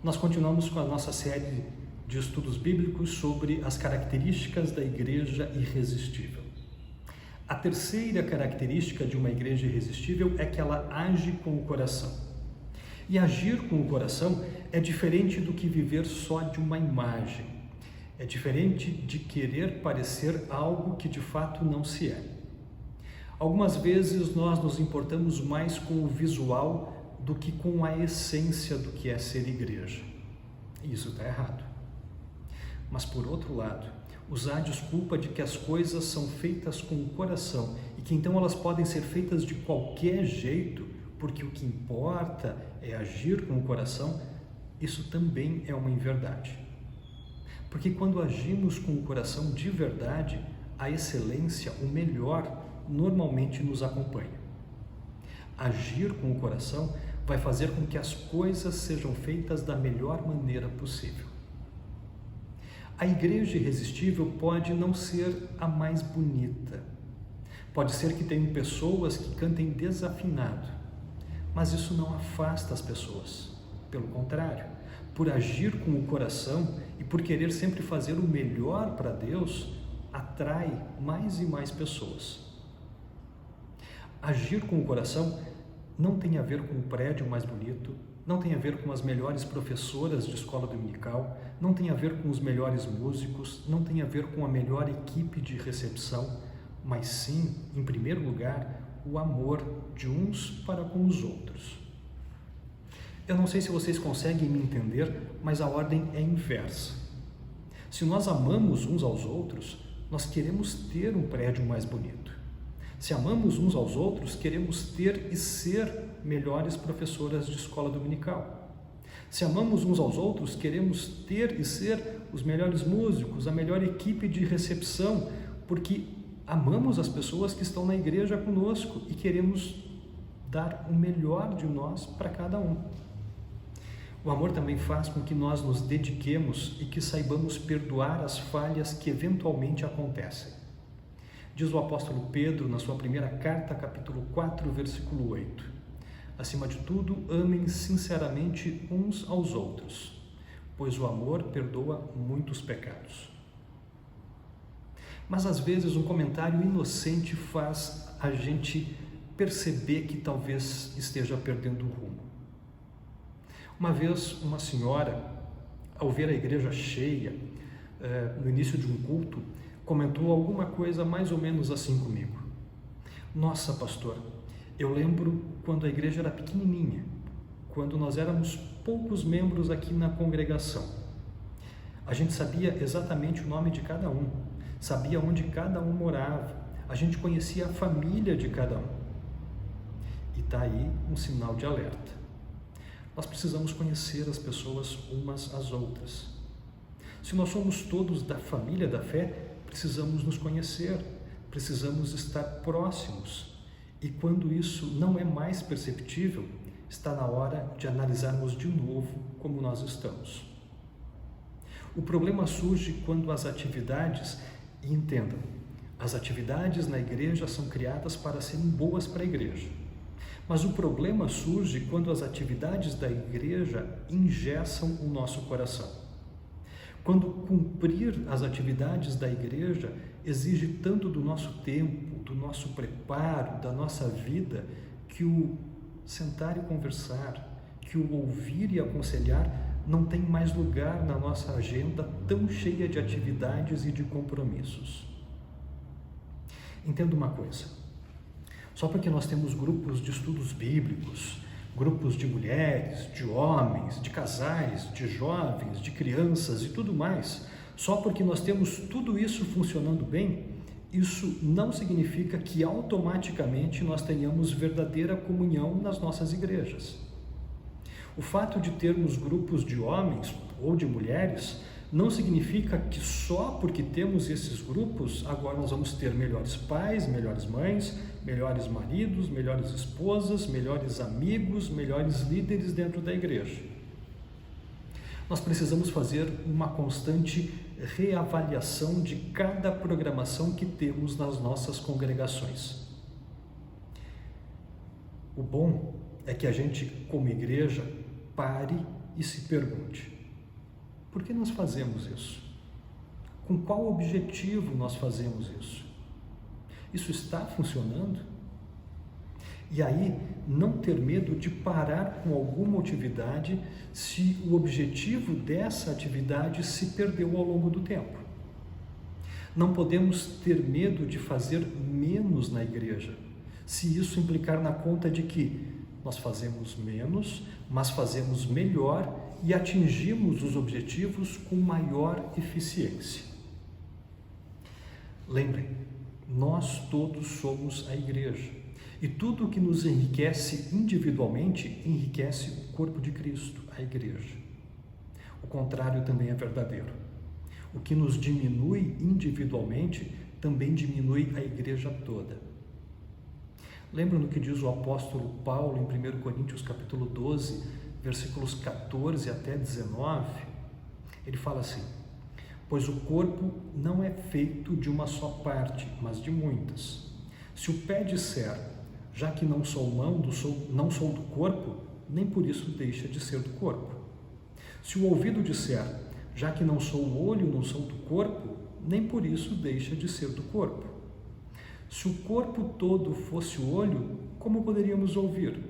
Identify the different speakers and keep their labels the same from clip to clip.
Speaker 1: Nós continuamos com a nossa série de estudos bíblicos sobre as características da igreja irresistível. A terceira característica de uma igreja irresistível é que ela age com o coração. E agir com o coração é diferente do que viver só de uma imagem. É diferente de querer parecer algo que de fato não se é. Algumas vezes nós nos importamos mais com o visual do que com a essência do que é ser igreja. E isso está errado. Mas por outro lado, usar a desculpa de que as coisas são feitas com o coração e que então elas podem ser feitas de qualquer jeito, porque o que importa é agir com o coração, isso também é uma inverdade. Porque quando agimos com o coração de verdade, a excelência, o melhor, normalmente nos acompanha. Agir com o coração vai fazer com que as coisas sejam feitas da melhor maneira possível. A igreja irresistível pode não ser a mais bonita. Pode ser que tenham pessoas que cantem desafinado, mas isso não afasta as pessoas. Pelo contrário, por agir com o coração e por querer sempre fazer o melhor para Deus, atrai mais e mais pessoas. Agir com o coração não tem a ver com o prédio mais bonito, não tem a ver com as melhores professoras de escola dominical, não tem a ver com os melhores músicos, não tem a ver com a melhor equipe de recepção, mas sim, em primeiro lugar, o amor de uns para com os outros. Eu não sei se vocês conseguem me entender, mas a ordem é inversa. Se nós amamos uns aos outros, nós queremos ter um prédio mais bonito. Se amamos uns aos outros, queremos ter e ser melhores professoras de escola dominical. Se amamos uns aos outros, queremos ter e ser os melhores músicos, a melhor equipe de recepção, porque amamos as pessoas que estão na igreja conosco e queremos dar o melhor de nós para cada um. O amor também faz com que nós nos dediquemos e que saibamos perdoar as falhas que eventualmente acontecem. Diz o apóstolo Pedro na sua primeira carta, capítulo 4, versículo 8. Acima de tudo, amem sinceramente uns aos outros, pois o amor perdoa muitos pecados. Mas às vezes um comentário inocente faz a gente perceber que talvez esteja perdendo o rumo. Uma vez uma senhora, ao ver a igreja cheia, no início de um culto, comentou alguma coisa mais ou menos assim comigo. Nossa, pastor, eu lembro quando a igreja era pequenininha, quando nós éramos poucos membros aqui na congregação. A gente sabia exatamente o nome de cada um, sabia onde cada um morava, a gente conhecia a família de cada um. E está aí um sinal de alerta. Nós precisamos conhecer as pessoas umas às outras. Se nós somos todos da família da fé, precisamos nos conhecer, precisamos estar próximos. E quando isso não é mais perceptível, está na hora de analisarmos de novo como nós estamos. O problema surge quando as atividades, e entendam, as atividades na igreja são criadas para serem boas para a igreja. Mas o problema surge quando as atividades da igreja engessam o nosso coração. Quando cumprir as atividades da igreja exige tanto do nosso tempo, do nosso preparo, da nossa vida, que o sentar e conversar, que o ouvir e aconselhar não tem mais lugar na nossa agenda tão cheia de atividades e de compromissos. Entenda uma coisa, só porque nós temos grupos de estudos bíblicos, grupos de mulheres, de homens, de casais, de jovens, de crianças e tudo mais, só porque nós temos tudo isso funcionando bem, isso não significa que automaticamente nós tenhamos verdadeira comunhão nas nossas igrejas. O fato de termos grupos de homens ou de mulheres não significa que só porque temos esses grupos, agora nós vamos ter melhores pais, melhores mães, melhores maridos, melhores esposas, melhores amigos, melhores líderes dentro da igreja. Nós precisamos fazer uma constante reavaliação de cada programação que temos nas nossas congregações. O bom é que a gente, como igreja, pare e se pergunte: por que nós fazemos isso? Com qual objetivo nós fazemos isso? Isso está funcionando? E aí, não ter medo de parar com alguma atividade se o objetivo dessa atividade se perdeu ao longo do tempo. Não podemos ter medo de fazer menos na igreja, se isso implicar na conta de que nós fazemos menos, mas fazemos melhor e atingimos os objetivos com maior eficiência. Lembrem, nós todos somos a igreja. E tudo o que nos enriquece individualmente, enriquece o corpo de Cristo, a igreja. O contrário também é verdadeiro. O que nos diminui individualmente, também diminui a igreja toda. Lembram do que diz o apóstolo Paulo em 1 Coríntios capítulo 12, versículos 14 até 19? Ele fala assim: pois o corpo não é feito de uma só parte, mas de muitas. Se o pé disser, já que não sou mão, não sou do corpo, nem por isso deixa de ser do corpo. Se o ouvido disser, já que não sou o olho, não sou do corpo, nem por isso deixa de ser do corpo. Se o corpo todo fosse o olho, como poderíamos ouvir?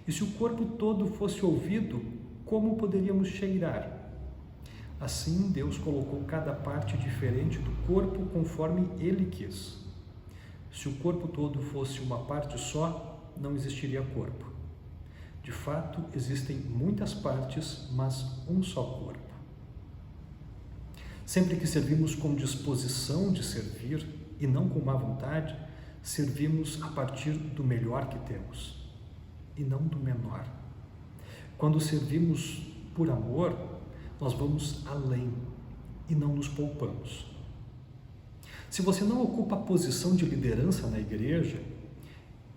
Speaker 1: E se o corpo todo fosse ouvido, como poderíamos cheirar? Assim, Deus colocou cada parte diferente do corpo conforme Ele quis. Se o corpo todo fosse uma parte só, não existiria corpo. De fato, existem muitas partes, mas um só corpo. Sempre que servimos com disposição de servir e não com má vontade, servimos a partir do melhor que temos e não do menor. Quando servimos por amor, nós vamos além e não nos poupamos. Se você não ocupa a posição de liderança na igreja,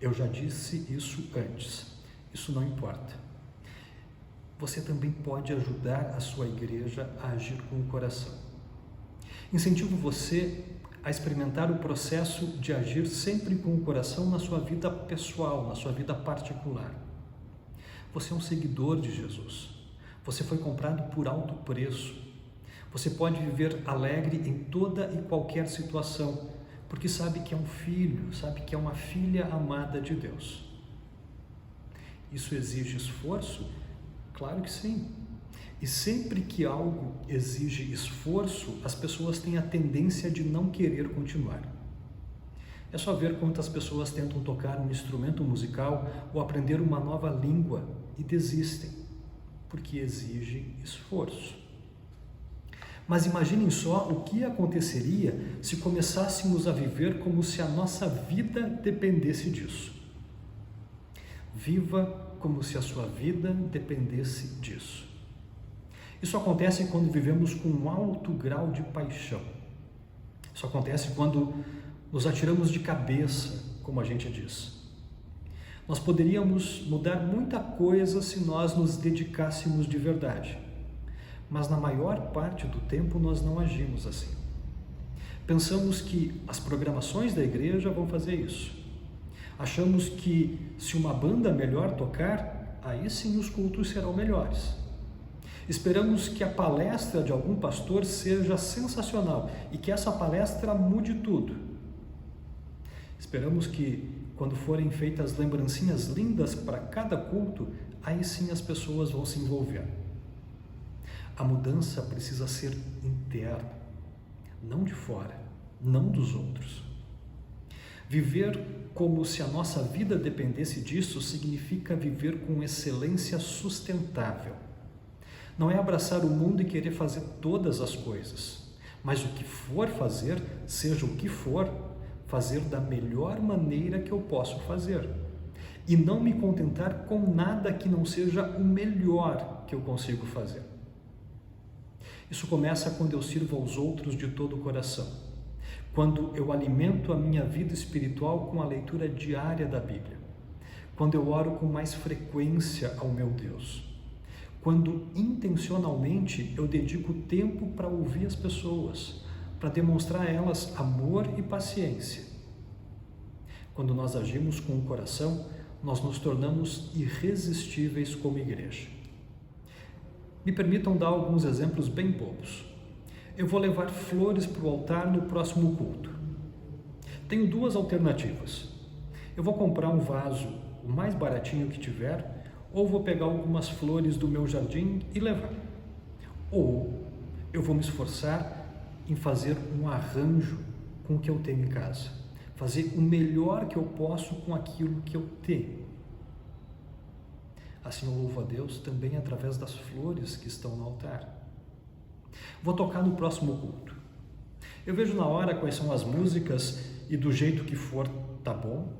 Speaker 1: eu já disse isso antes, isso não importa. Você também pode ajudar a sua igreja a agir com o coração. Incentivo você a experimentar o processo de agir sempre com o coração na sua vida pessoal, na sua vida particular. Você é um seguidor de Jesus. Você foi comprado por alto preço. Você pode viver alegre em toda e qualquer situação, porque sabe que é um filho, sabe que é uma filha amada de Deus. Isso exige esforço? Claro que sim. E sempre que algo exige esforço, as pessoas têm a tendência de não querer continuar. É só ver quantas pessoas tentam tocar um instrumento musical ou aprender uma nova língua e desistem, porque exige esforço. Mas imaginem só o que aconteceria se começássemos a viver como se a nossa vida dependesse disso. Viva como se a sua vida dependesse disso. Isso acontece quando vivemos com um alto grau de paixão. Isso acontece quando nos atiramos de cabeça, como a gente diz. Nós poderíamos mudar muita coisa se nós nos dedicássemos de verdade. Mas na maior parte do tempo nós não agimos assim. Pensamos que as programações da igreja vão fazer isso. Achamos que se uma banda melhor tocar, aí sim os cultos serão melhores. Esperamos que a palestra de algum pastor seja sensacional e que essa palestra mude tudo. Esperamos que, quando forem feitas lembrancinhas lindas para cada culto, aí sim as pessoas vão se envolver. A mudança precisa ser interna, não de fora, não dos outros. Viver como se a nossa vida dependesse disso significa viver com excelência sustentável. Não é abraçar o mundo e querer fazer todas as coisas, mas o que for fazer, seja o que for, fazer da melhor maneira que eu posso fazer. E não me contentar com nada que não seja o melhor que eu consigo fazer. Isso começa quando eu sirvo aos outros de todo o coração, quando eu alimento a minha vida espiritual com a leitura diária da Bíblia, quando eu oro com mais frequência ao meu Deus, quando intencionalmente eu dedico tempo para ouvir as pessoas, para demonstrar a elas amor e paciência. Quando nós agimos com o coração, nós nos tornamos irresistíveis como igreja. Me permitam dar alguns exemplos bem bobos. Eu vou levar flores para o altar no próximo culto. Tenho duas alternativas. Eu vou comprar um vaso, o mais baratinho que tiver, ou vou pegar algumas flores do meu jardim e levar. Ou eu vou me esforçar em fazer um arranjo com o que eu tenho em casa. Fazer o melhor que eu posso com aquilo que eu tenho. Assim eu louvo a Deus também através das flores que estão no altar. Vou tocar no próximo culto. Eu vejo na hora quais são as músicas e do jeito que for, tá bom?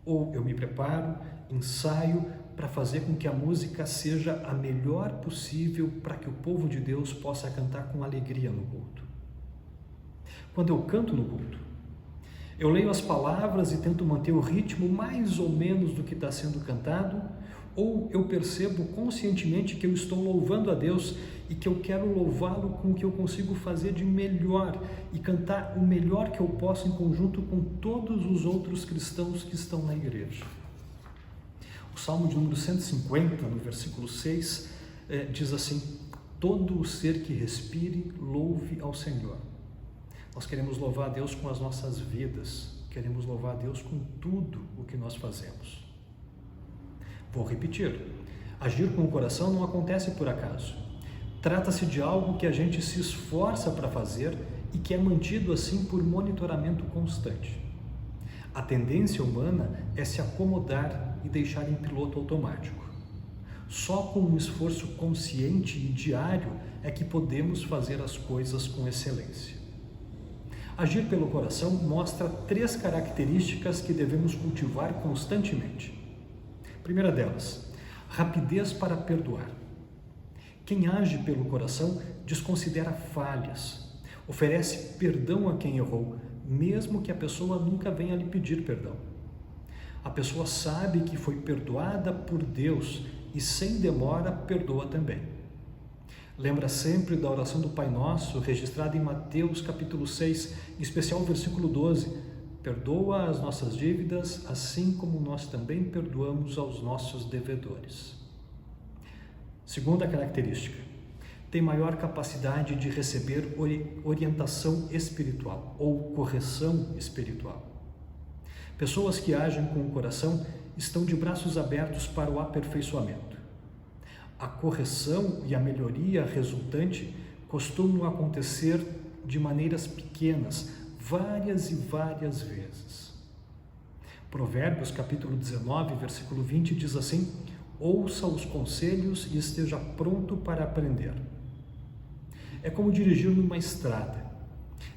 Speaker 1: Ou eu me preparo, ensaio para fazer com que a música seja a melhor possível para que o povo de Deus possa cantar com alegria no culto. Quando eu canto no culto, eu leio as palavras e tento manter o ritmo mais ou menos do que está sendo cantado, ou eu percebo conscientemente que eu estou louvando a Deus e que eu quero louvá-lo com o que eu consigo fazer de melhor e cantar o melhor que eu posso em conjunto com todos os outros cristãos que estão na igreja. O Salmo de número 150, no versículo 6, diz assim: todo o ser que respire, louve ao Senhor. Nós queremos louvar a Deus com as nossas vidas, queremos louvar a Deus com tudo o que nós fazemos. Vou repetir, agir com o coração não acontece por acaso. Trata-se de algo que a gente se esforça para fazer e que é mantido assim por monitoramento constante. A tendência humana é se acomodar e deixar em piloto automático. Só com um esforço consciente e diário é que podemos fazer as coisas com excelência. Agir pelo coração mostra 3 características que devemos cultivar constantemente. Primeira delas, rapidez para perdoar. Quem age pelo coração desconsidera falhas, oferece perdão a quem errou, mesmo que a pessoa nunca venha lhe pedir perdão. A pessoa sabe que foi perdoada por Deus e sem demora perdoa também. Lembra sempre da oração do Pai Nosso, registrada em Mateus capítulo 6, em especial o versículo 12. Perdoa as nossas dívidas, assim como nós também perdoamos aos nossos devedores. Segunda característica, tem maior capacidade de receber orientação espiritual ou correção espiritual. Pessoas que agem com o coração estão de braços abertos para o aperfeiçoamento. A correção e a melhoria resultante costumam acontecer de maneiras pequenas, várias e várias vezes. Provérbios capítulo 19, versículo 20 diz assim: ouça os conselhos e esteja pronto para aprender. É como dirigir numa estrada.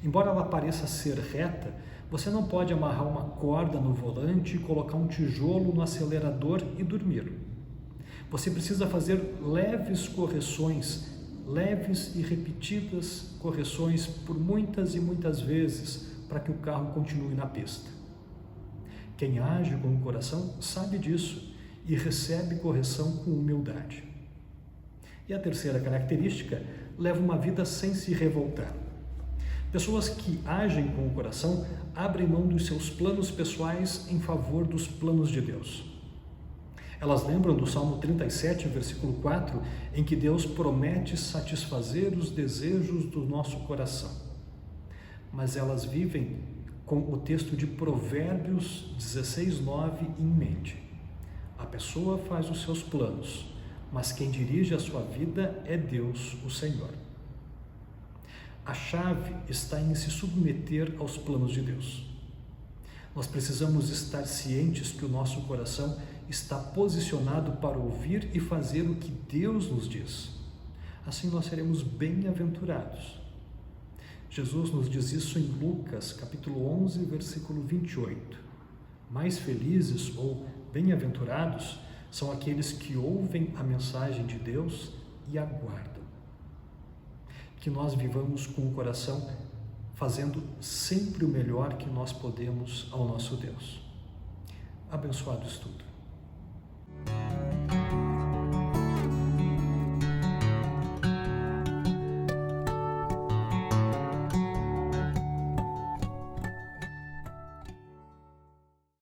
Speaker 1: Embora ela pareça ser reta, você não pode amarrar uma corda no volante e colocar um tijolo no acelerador e dormir. Você precisa fazer leves correções, leves e repetidas correções por muitas e muitas vezes para que o carro continue na pista. Quem age com o coração sabe disso e recebe correção com humildade. E a terceira característica, leva uma vida sem se revoltar. Pessoas que agem com o coração abrem mão dos seus planos pessoais em favor dos planos de Deus. Elas lembram do Salmo 37, versículo 4, em que Deus promete satisfazer os desejos do nosso coração. Mas elas vivem com o texto de Provérbios 16, 9 em mente. A pessoa faz os seus planos, mas quem dirige a sua vida é Deus, o Senhor. A chave está em se submeter aos planos de Deus. Nós precisamos estar cientes que o nosso coração está posicionado para ouvir e fazer o que Deus nos diz. Assim nós seremos bem-aventurados. Jesus nos diz isso em Lucas, capítulo 11, versículo 28. Mais felizes ou bem-aventurados são aqueles que ouvem a mensagem de Deus e aguardam. Que nós vivamos com o coração fazendo sempre o melhor que nós podemos ao nosso Deus. Abençoado estudo.